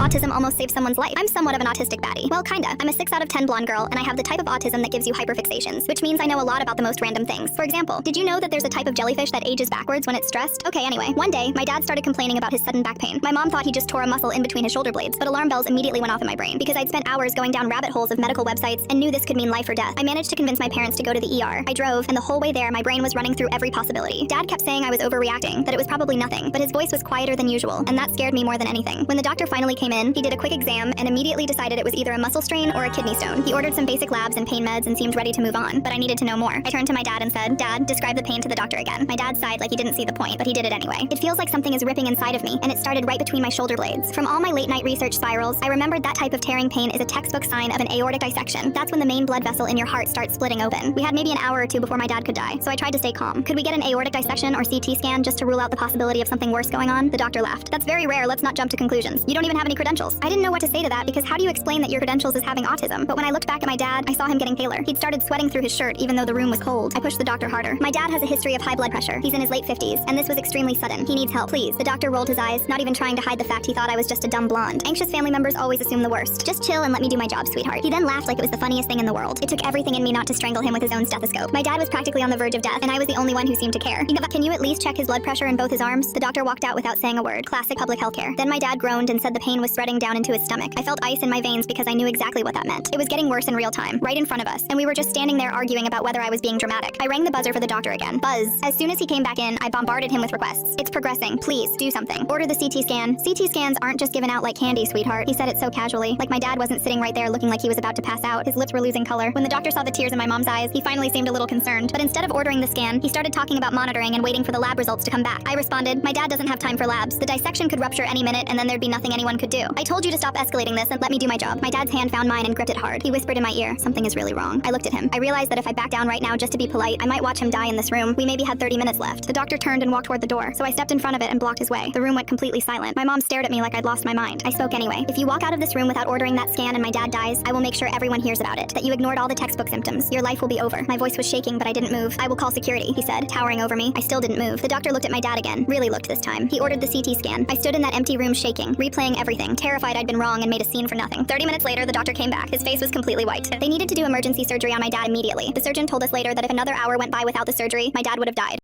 autism almost saved someone's life. I'm somewhat of an autistic baddie. Well, kinda. I'm a 6 out of 10 blonde girl, and I have the type of autism that gives you hyperfixations, which means I know a lot about the most random things. For example, did you know that there's a type of jellyfish that ages backwards when it's stressed? Okay, anyway, one day, my dad started complaining about his sudden back pain. My mom thought he just tore a muscle in between his shoulder blades, but alarm bells immediately went off in my brain because I'd spent hours going down rabbit holes of medical websites and knew this could mean life or death. I managed to convince my parents to go to the ER. I drove, and the whole way there, my brain was running through every possibility. Dad kept saying I was overreacting, that it was probably nothing, but his voice was quieter than usual, and that scared me more than anything. When the doctor finally came in, he did a quick exam and immediately decided it was either a muscle strain or a kidney stone. He ordered some basic labs and pain meds and seemed ready to move on, but I needed to know more. I turned to my dad and said, "Dad, describe the pain to the doctor again." My dad sighed like he didn't see the point, but he did it anyway. "It feels like something is ripping inside of me, and it started right between my shoulder blades." From all my late-night research spirals, I remembered that type of tearing pain is a textbook sign of an aortic dissection. That's when the main blood vessel in your heart starts splitting open. We had maybe an hour or two before my dad could die, so I tried to stay calm. "Could we get an aortic dissection or CT scan just to rule out the possibility of something worse going on?" The doctor laughed. "That's very rare, let's not jump to conclusions. You don't even have any credentials." I didn't know what to say to that because how do you explain that your credentials is having autism? But when I looked back at my dad, I saw him getting paler. He'd started sweating through his shirt even though the room was cold. I pushed the doctor harder. "My dad has a history of high blood pressure. He's in his late 50s, and this was extremely sudden. He needs help, please." The doctor rolled his eyes, not even trying to hide the fact he thought I was just a dumb blonde. Anxious family members always assume the worst. "Just chill and let me do my job, sweetheart." He then laughed like it was the funniest thing in the world. It took everything in me not to strangle him with his own stethoscope. My dad was practically on the verge of death, and I was the only one who seemed to care. "Can you at least check his blood pressure in both his arms?" The doctor walked out without saying a word. Classic public healthcare. Then my dad groaned and said the pain was spreading down into his stomach. I felt ice in my veins because I knew exactly what that meant. It was getting worse in real time, right in front of us, and we were just standing there arguing about whether I was being dramatic. I rang the buzzer for the doctor again. Buzz. As soon as he came back in, I bombarded him with requests. "It's progressing. Please, do something. Order the CT scan. CT scans aren't just given out like candy, sweetheart." He said it so casually, like my dad wasn't sitting right there looking like he was about to pass out. His lips were losing color. When the doctor saw the tears in my mom's eyes, he finally seemed a little concerned. But instead of ordering the scan, he started talking about monitoring and waiting for the lab results to come back. I responded, "My dad doesn't have time for labs. The dissection could rupture any minute, and then there'd be nothing anyone could do. I told you to stop escalating this and let me do my job." My dad's hand found mine and gripped it hard. He whispered in my ear, "Something is really wrong." I looked at him. I realized that if I backed down right now just to be polite, I might watch him die in this room. We maybe had 30 minutes left. The doctor turned and walked toward the door, so I stepped in front of it and blocked his way. The room went completely silent. My mom stared at me like I'd lost my mind. I spoke anyway. "If you walk out of this room without ordering that scan and my dad dies, I will make sure everyone hears about it. That you ignored all the textbook symptoms. Your life will be over." My voice was shaking, but I didn't move. "I will call security," he said, towering over me. I still didn't move. The doctor looked at my dad again. Really looked this time. He ordered the CT scan. I stood in that empty room shaking, replaying everything, terrified I'd been wrong and made a scene for nothing. 30 minutes later, the doctor came back. His face was completely white. They needed to do emergency surgery on my dad immediately. The surgeon told us later that if another hour went by without the surgery, my dad would have died.